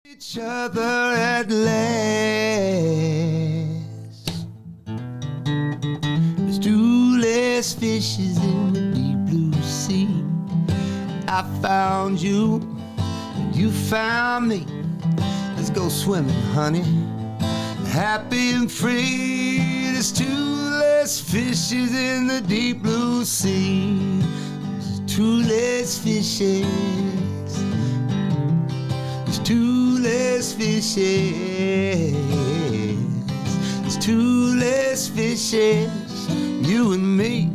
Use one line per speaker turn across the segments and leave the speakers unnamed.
Each other at last. There's two less fishes in the deep blue sea. I found you, and you found me. Let's go swimming, honey. Happy and free. There's two less fishes in the deep blue sea. There's two less fishes. There's two less fishes. There's two less fishes. You and me.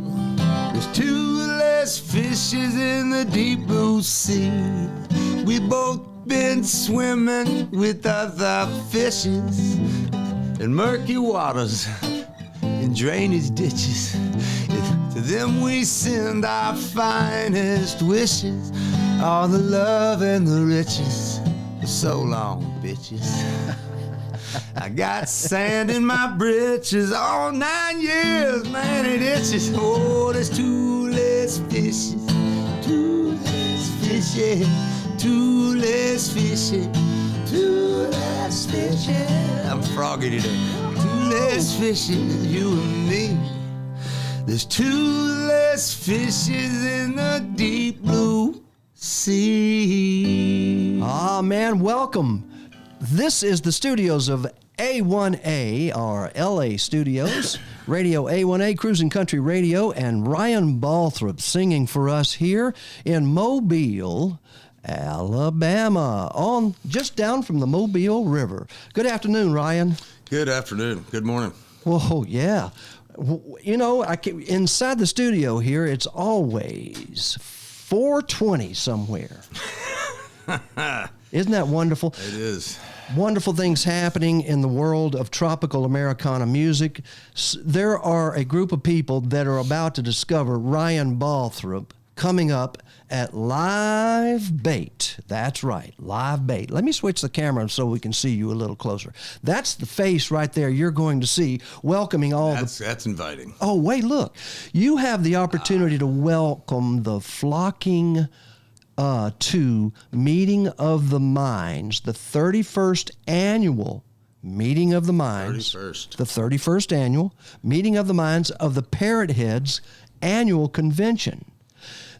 There's two less fishes in the deep blue sea. We both been swimming with other fishes in murky waters, in drainage ditches. To them we send our finest wishes, all the love and the riches. So long, bitches. I got sand in my britches all 9 years, man, it itches. Oh, there's two less fishes, two less fishes, two less fishes, two less fishes. I'm froggy today. Two less fishes, you and me. There's two less fishes in the deep blue sea.
Ah, man, welcome. This is the studios of A1A, our LA studios, Radio A1A, Cruising Country Radio, and Ryan Balthrop singing for us here in Mobile, Alabama, on just down from the Mobile River. Good afternoon, Ryan.
Good afternoon. Good morning.
Whoa, yeah. You know, inside the studio here, it's always 4:20 somewhere. Isn't that wonderful?
It is.
Wonderful things happening in the world of tropical Americana music. There are a group of people that are about to discover Ryan Balthrop coming up at Live Bait. That's right, Live Bait. Let me switch the camera so we can see you a little closer. That's the face right there you're going to see welcoming all
That's inviting.
Oh, wait, look. You have the opportunity to welcome the flocking to Meeting of the Minds, the 31st annual Meeting of the Minds.
31st.
The 31st annual Meeting of the Minds of the Parrot Heads annual convention.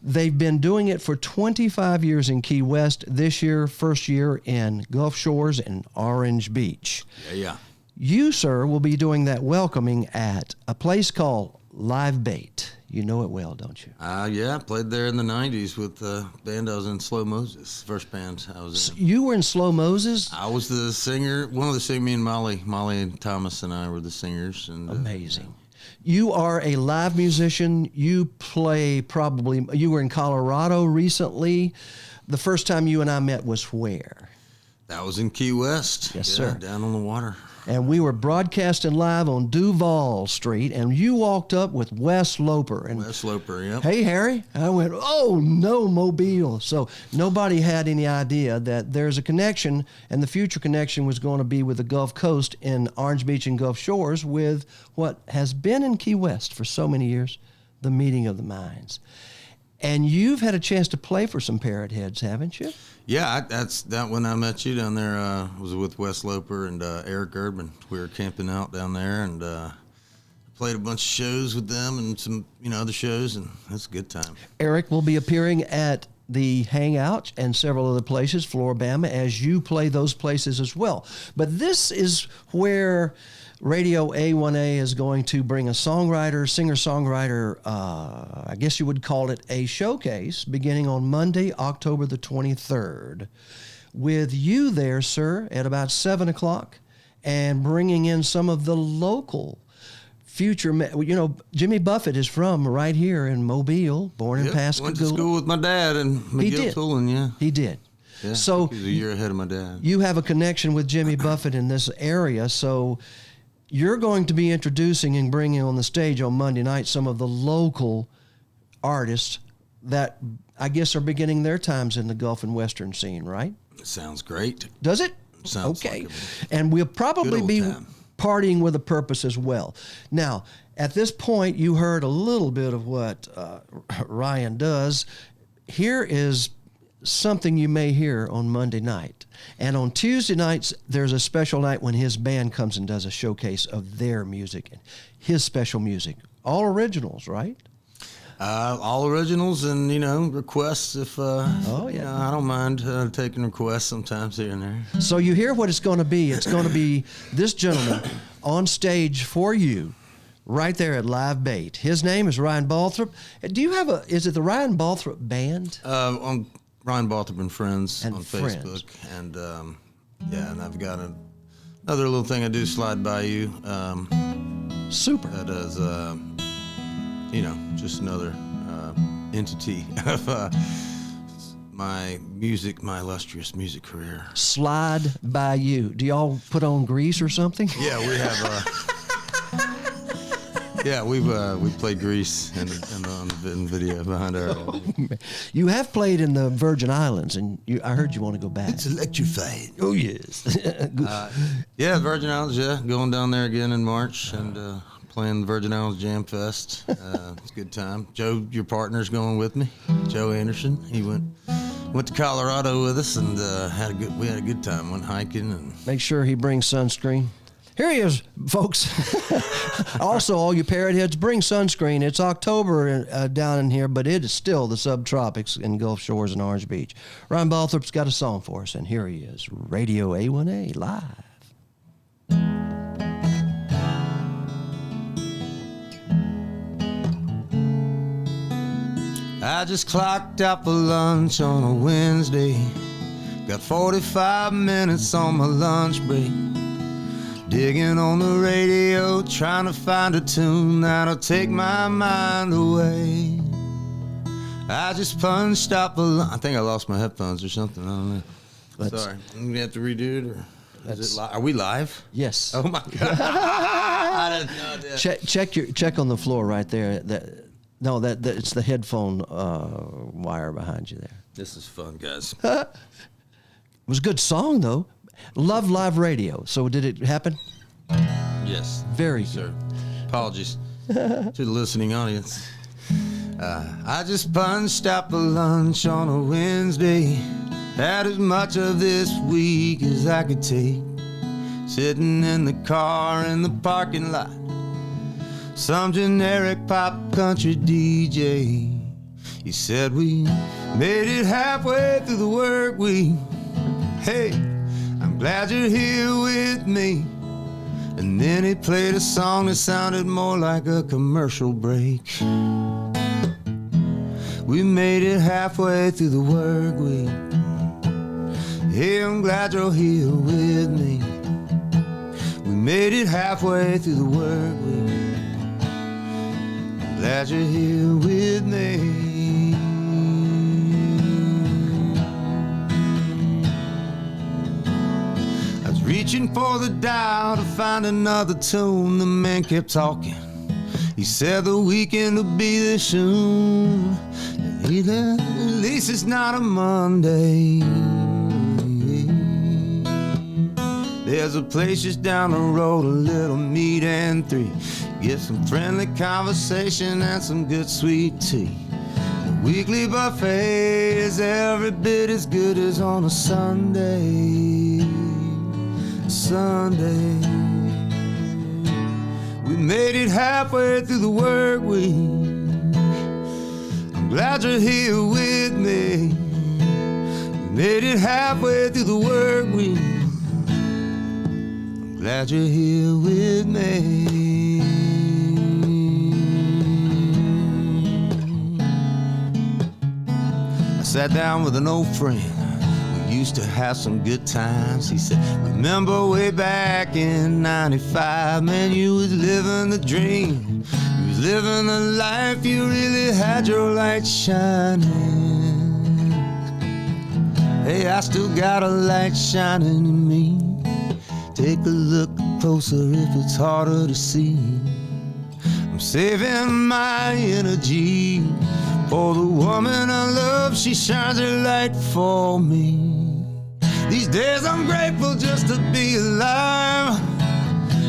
They've been doing it for 25 years in Key West. This year, first year in Gulf Shores and Orange Beach.
Yeah.
You, sir, will be doing that welcoming at a place called Live Bait. You know it well, don't you?
Yeah, I played there in the 90s with the band I was in, Slow Moses, first band I was in.
You were in Slow Moses?
I was the singer, one of the singers, me and Molly and Thomas and I were the singers. And
amazing. You are a live musician. You play you were in Colorado recently. The first time you and I met was where?
That was in Key West.
Yes, sir.
Down on the water.
And we were broadcasting live on Duval Street, and you walked up with Wes Loper.
Wes Loper, yep.
Hey, Harry. I went, oh, no, Mobile. So nobody had any idea that there's a connection, and the future connection was going to be with the Gulf Coast in Orange Beach and Gulf Shores with what has been in Key West for so many years, the Meeting of the Minds. And you've had a chance to play for some Parrot Heads, haven't you?
Yeah, that's when I met you down there. Was with Wes Loper and Eric Erdman. We were camping out down there and played a bunch of shows with them and some other shows, and that's a good time.
Eric will be appearing at the Hangout and several other places, Floribama, as you play those places as well. But this is where Radio A1A is going to bring a singer-songwriter, I guess you would call it a showcase, beginning on Monday, October the 23rd. With you there, sir, at about 7 o'clock, and bringing in some of the local future, Jimmy Buffett is from right here in Mobile, born in Pascagoula.
Went to school with my dad and McGill Tulin, yeah.
He did.
Yeah,
so
he's a year ahead of my dad.
You have a connection with Jimmy Buffett in this area, so you're going to be introducing and bringing on the stage on Monday night some of the local artists that I guess are beginning their times in the Gulf and Western scene, right?
Sounds great.
Does it?
Sounds
okay.
Like
and we'll probably be
time.
Partying with a purpose as well. Now, at this point, you heard a little bit of what Ryan does. Here is something you may hear on Monday night. And on Tuesday nights, there's a special night when his band comes and does a showcase of their music and his special music. All originals, right?
All originals and, requests if,
Oh, yeah.
I don't mind taking requests sometimes here and there.
So you hear what it's going to be. It's going to be this gentleman on stage for you right there at Live Bait. His name is Ryan Balthrop. Do you have is it the Ryan Balthrop Band?
On Ryan Balthrop and Friends
And
on
Friends.
Facebook. And, and I've got another little thing I do, Slide By You.
Super.
That is, just another entity of my illustrious music career.
Slide By You. Do y'all put on grease or something?
Yeah, we have. We played Grease in the video behind our.
You have played in the Virgin Islands, and I heard you want to go back.
It's electrified.
Oh, yes.
Virgin Islands. Yeah, going down there again in March and playing the Virgin Islands Jam Fest. It's a good time. Joe, your partner's going with me. Joe Anderson. He went to Colorado with us and we had a good time. Went hiking and.
Make sure he brings sunscreen. Here he is, folks. Also, all you parrot heads, bring sunscreen. It's October down in here, but it is still the subtropics in Gulf Shores and Orange Beach. Ryan Balthrop's got a song for us, and here he is, Radio A1A live.
I just clocked out for lunch on a Wednesday. Got 45 minutes on my lunch break. Digging on the radio, trying to find a tune that'll take my mind away. I just punched up I think I lost my headphones or something. I don't know. Sorry. I'm going to have to redo it. Or is it are we live?
Yes.
Oh, my God. I didn't know that.
Check on the floor right there. That it's the headphone wire behind you there.
This is fun, guys.
It was a good song, though. Love live radio. So did it happen?
Yes.
Very good.
Sir. Apologies to the listening audience. I just punched out for lunch on a Wednesday. Had as much of this week as I could take. Sitting in the car in the parking lot. Some generic pop country DJ. He said we made it halfway through the work week. Hey, I'm glad you're here with me. And then he played a song that sounded more like a commercial break. We made it halfway through the work week. Hey, I'm glad you're here with me. We made it halfway through the work week. I'm glad you're here with me. Reaching for the dial to find another tune. The man kept talking. He said the weekend will be there soon. And he said, at least it's not a Monday. There's a place just down the road, a little meat and three. Get some friendly conversation and some good sweet tea. The weekly buffet is every bit as good as on a Sunday. We made it halfway through the work week. I'm glad you're here with me. We made it halfway through the work week. I'm glad you're here with me. I sat down with an old friend. Used to have some good times. He said, remember way back in 95, man, you was living the dream. You was living the life, you really had your light shining. Hey, I still got a light shining in me. Take a look closer if it's harder to see. I'm saving my energy for the woman I love. She shines her light for me. These days I'm grateful just to be alive.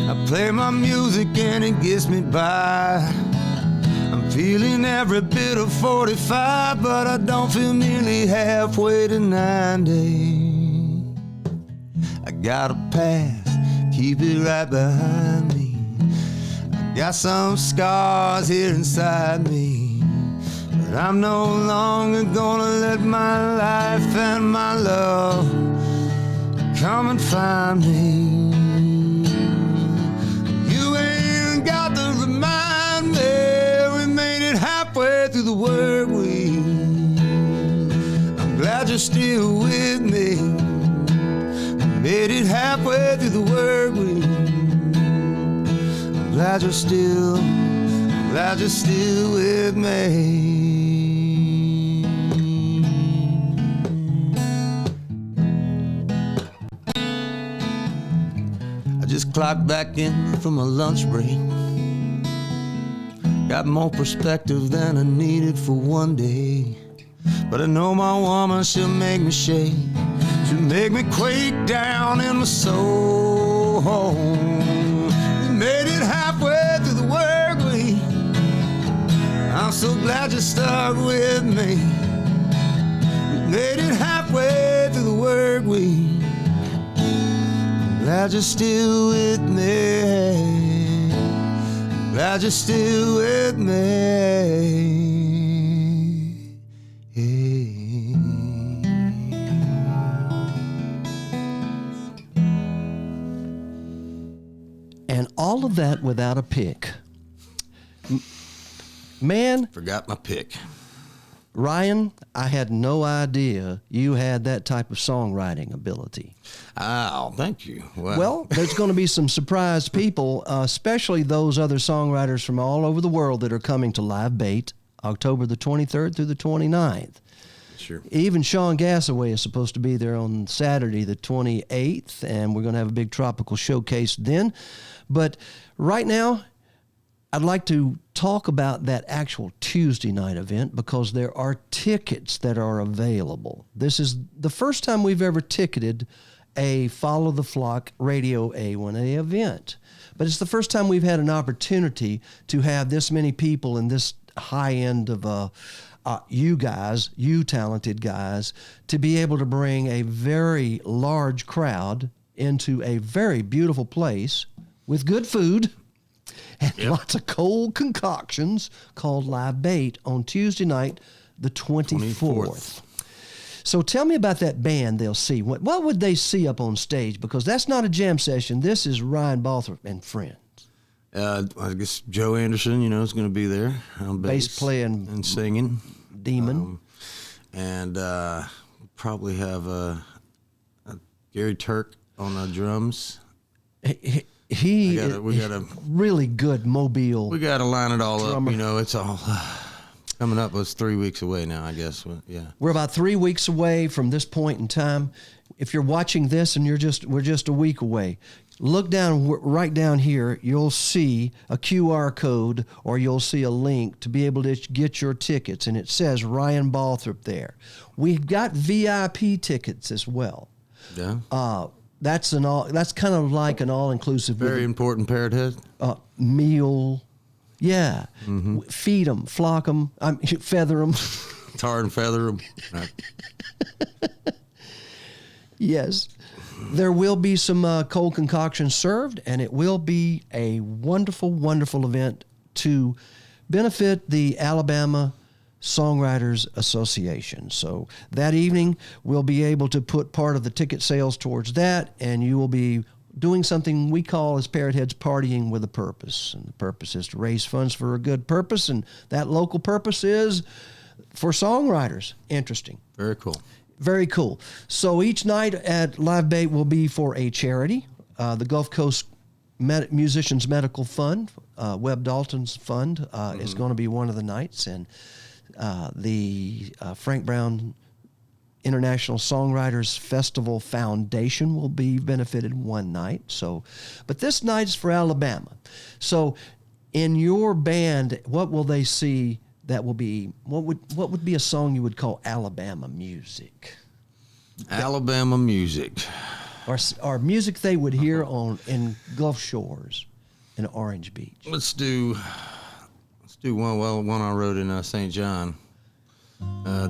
I play my music and it gets me by. I'm Feeling every bit of 45, but I don't feel nearly halfway to 90. I got a past, keep it right behind me. I got some scars here inside me, but I'm no longer gonna let my life and my love come and find me. You ain't got to remind me we made it halfway through the work week. I'm glad you're still with me. Made it halfway through the work week. I'm glad you're still with me. I just clocked back in from a lunch break. Got more perspective than I needed for one day. But I know my woman, she'll make me shake. She'll make me quake down in my soul. We made it halfway through the work week. I'm so glad you stuck with me. We made it halfway through the work week. Glad you're still with me. Glad you're still with me.
And all of that without a pick. Man.
Forgot my pick.
Ryan, I had no idea you had that type of songwriting ability.
Oh, thank you.
Well, there's going to be some surprised people, especially those other songwriters from all over the world that are coming to Live Bait, October the 23rd through the 29th.
Sure.
Even Sean Gassaway is supposed to be there on Saturday the 28th, and we're going to have a big tropical showcase then. But right now, I'd like to talk about that actual Tuesday night event because there are tickets that are available. This is the first time we've ever ticketed a Follow the Flock Radio A1A event. But it's the first time we've had an opportunity to have this many people in this high end of you guys, you talented guys, to be able to bring a very large crowd into a very beautiful place with good food and lots of cold concoctions called Live Bait on Tuesday night, the 24th. So tell me about that band they'll see. What would they see up on stage? Because that's not a jam session. This is Ryan Balthrop and friends.
I guess Joe Anderson, is going to be there on
bass playing
and singing.
Demon.
And probably have Gary Turk on drums.
We got a really good Mobile.
We got to line it all
drummer.
Up. It's all coming up. It's 3 weeks away now, I guess. Yeah,
we're about 3 weeks away from this point in time. If you're watching this and we're just a week away, look down right down here. You'll see a QR code or you'll see a link to be able to get your tickets, and it says Ryan Balthrop there. We've got VIP tickets as well.
Yeah.
That's kind of like an all-inclusive.
Very important, Parrot Head.
Meal. Yeah. Mm-hmm. Feed them, flock them, feather them.
Tar and feather them.
Yes. There will be some cold concoctions served, and it will be a wonderful, wonderful event to benefit the Alabama Songwriters Association. So that evening, we'll be able to put part of the ticket sales towards that, and you will be doing something we call as Parrot Heads partying with a purpose. And the purpose is to raise funds for a good purpose, and that local purpose is for songwriters. Interesting.
Very cool.
Very cool. So each night at Live Bait will be for a charity. The Gulf Coast Musicians Medical Fund, Webb Dalton's fund, is going to be one of the nights, and the Frank Brown International Songwriters Festival Foundation will be benefited one night. So, but this night's for Alabama. So, in your band, what will they see? That will be what would be a song you would call Alabama music?
Alabama music,
or music they would hear in Gulf Shores, in Orange Beach.
Let's do do one I wrote in St. John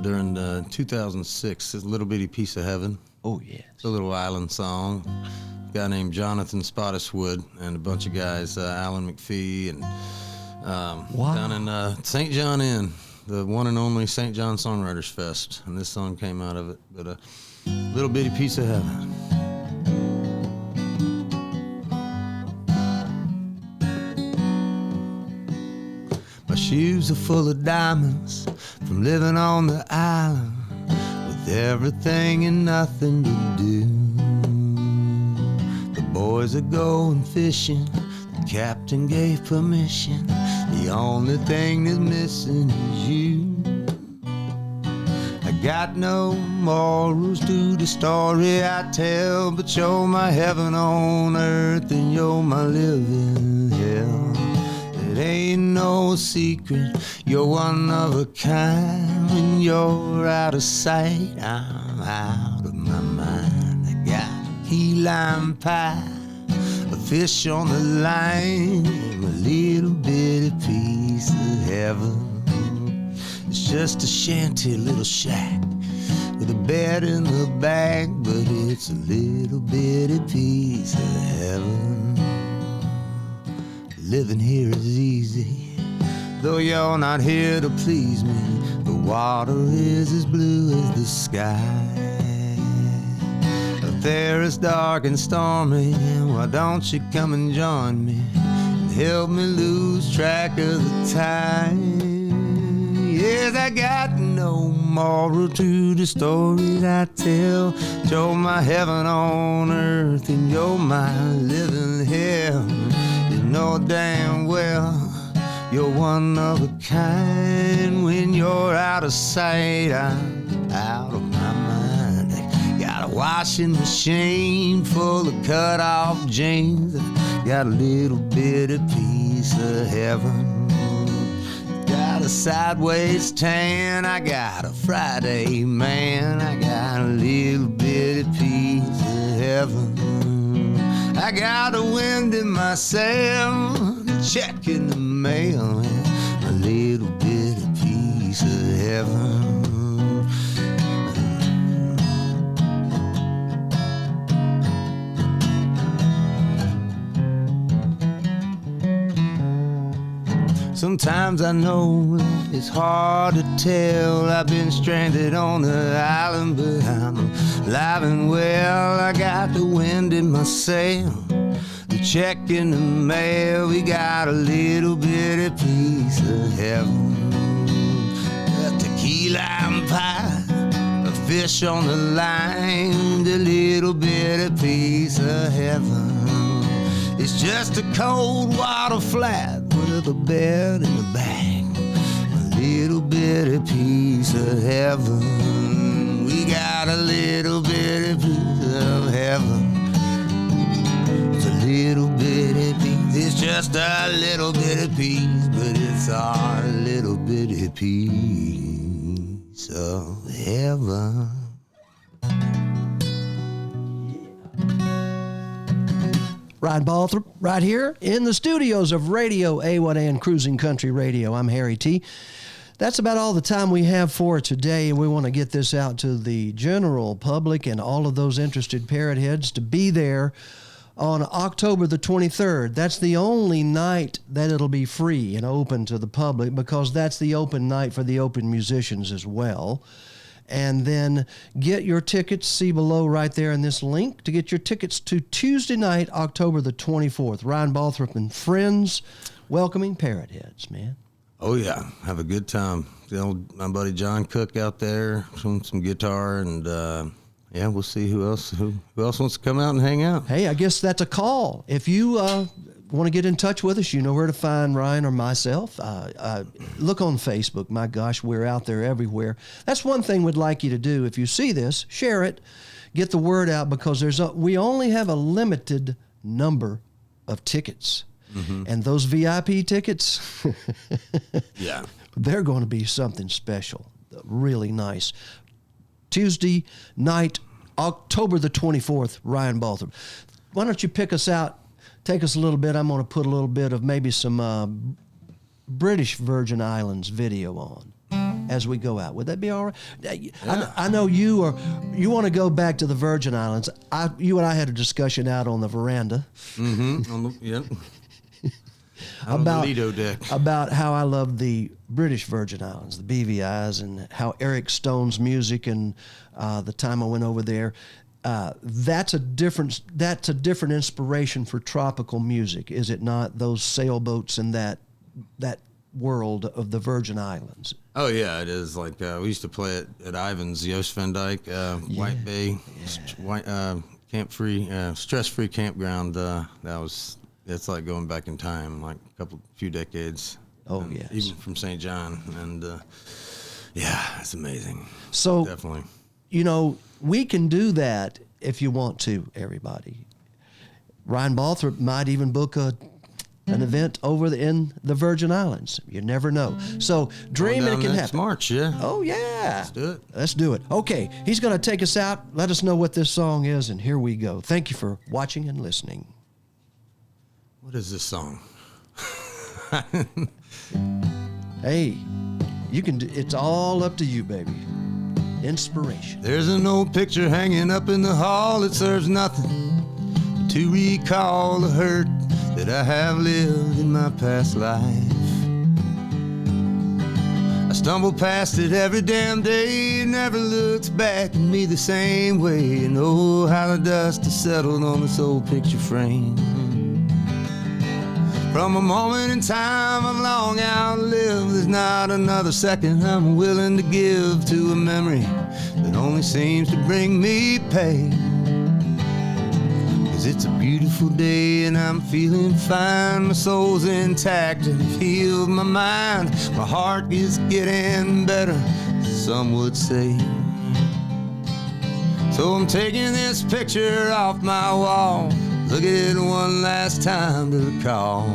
during 2006. It's a little bitty piece of heaven.
Oh, yeah.
It's a little island song. A guy named Jonathan Spottiswood and a bunch of guys, Alan McPhee, and down in St. John Inn, the one and only St. John Songwriters Fest. And this song came out of it, but a little bitty piece of heaven. My shoes are full of diamonds from living on the island with everything and nothing to do. The boys are going fishing, the captain gave permission. The only thing that's missing is you. I got no morals to the story I tell, but you're my heaven on earth and you're my living hell. It ain't no secret, you're one of a kind. When you're out of sight, I'm out of my mind. I got a key lime pie, a fish on the line, a little bitty piece of heaven. It's just a shanty little shack with a bed in the back, but it's a little bitty piece of heaven. Living here is easy, though you're not here to please me. The water is as blue as the sky. Up there it's dark and stormy, why don't you come and join me and help me lose track of the time? Yes, I got no moral to the story I tell. You're my heaven on earth and you're my living hell. Know damn well you're one of a kind. When you're out of sight, I'm out of my mind. I got a washing machine full of cut off jeans. I got a little bitty piece of heaven. Got a sideways tan, I got a Friday man. I got a little bitty piece of heaven. I got a wind in my sail, a check in the mail, and a little bitty piece of heaven. Sometimes I know it's hard to tell. I've been stranded on the island, but I'm alive and well. I got the wind in my sail, the check in the mail. We got a little bitty piece of heaven. A tequila and pie, a fish on the line, a little bitty piece of heaven. It's just a cold water flat with a bed in the back, a little bitty piece of heaven. We got a little bitty piece of heaven. It's a little bitty piece, it's just a little bitty piece, but it's our little bitty piece of heaven.
Ryan Balthrop, right here in the studios of Radio A1A and Cruising Country Radio. I'm Harry T. That's about all the time we have for today, and we want to get this out to the general public and all of those interested parrot heads to be there on October the 23rd. That's the only night that it'll be free and open to the public, because that's the open night for the open musicians as well. And then get your tickets, see below right there in this link, to get your tickets to Tuesday night, October the 24th. Ryan Balthrop and friends welcoming parrot heads, man.
Oh, yeah. Have a good time. My buddy John Cook out there, some guitar, and yeah, we'll see who else wants to come out and hang out.
Hey, I guess that's a call. If you want to get in touch with us, you know where to find Ryan or myself. Look on Facebook. My gosh, we're out there everywhere. That's one thing we'd like you to do. If you see this, share it, get the word out, because we only have a limited number of tickets. Mm-hmm. And those VIP tickets,
yeah,
they're going to be something special, really nice. Tuesday night, October the 24th, Ryan Balthrop. Why don't you pick us out? Take us a little bit. I'm going to put a little bit of maybe some British Virgin Islands video on as we go out. Would that be all right? I know you want to go back to the Virgin Islands. You and I had a discussion out on the veranda.
Mm-hmm.
About
the Lido deck.
About how I love the British Virgin Islands, the BVIs, and how Eric Stone's music and the time I went over there. That's a different inspiration for tropical music, is it not? Those sailboats and that world of the Virgin Islands.
Oh yeah, it is. Like we used to play it at Ivan's, Joost Van Dyke, White Bay, stress-free campground. It's like going back in time, like few decades.
Oh yes,
even from St. John, and it's amazing.
So
definitely,
we can do that if you want to. Everybody, Ryan Balthrop might even book an event over in the Virgin Islands. You never know. So dream it can happen.
March, yeah.
Oh yeah.
Let's do it.
Let's do it. Okay, he's going to take us out. Let us know what this song is, and here we go. Thank you for watching and listening.
What is this song?
Hey, you can do, it's all up to you, baby. Inspiration.
There's an old picture hanging up in the hall that serves nothing to recall the hurt that I have lived in my past life. I stumble past it every damn day. It never looks back at me the same way. And oh, how the dust has settled on this old picture frame. From a moment in time I've long outlived, there's not another second I'm willing to give to a memory that only seems to bring me pain. 'Cause it's a beautiful day and I'm feeling fine. My soul's intact and I've healed my mind. My heart is getting better, some would say. So I'm taking this picture off my wall. Look at it one last time to recall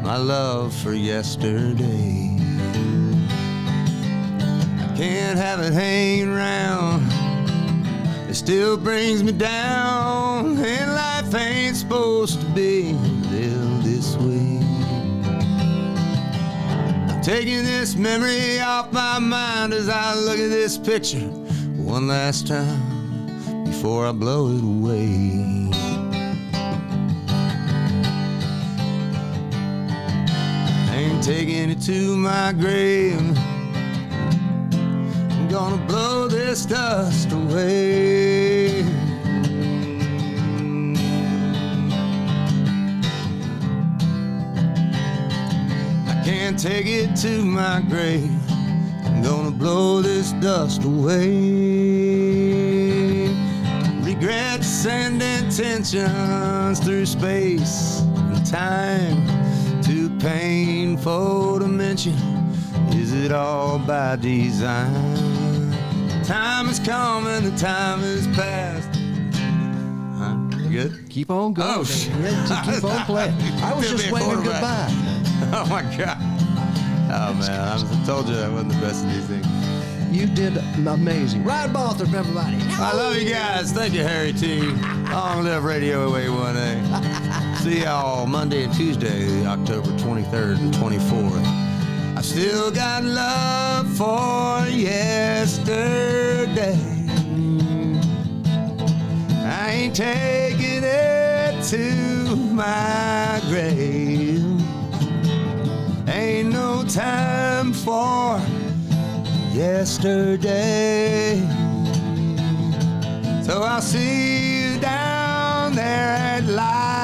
my love for yesterday. I can't have it hanging around. It still brings me down. And life ain't supposed to be lived this way. I'm taking this memory off my mind as I look at this picture one last time before I blow it away. Taking it to my grave. I'm gonna blow this dust away. I can't take it to my grave. I'm gonna blow this dust away. Regrets and intentions through space and time. Too painful to mention. Is it all by design? Time has come and the time has passed. Huh? You good?
Keep on going.
Oh,
yeah, keep on playing. I was just waving goodbye.
Oh my God. Oh man, I told you I wasn't the best at these things.
You did amazing. Ryan Balthrop, everybody.
I love you guys. Thank you, Harry T. Long live RadioA1A. See y'all Monday and Tuesday, October 23rd and 24th. I still got love for yesterday. I ain't taking it to my grave. Ain't no time for yesterday. So I'll see you down there at light.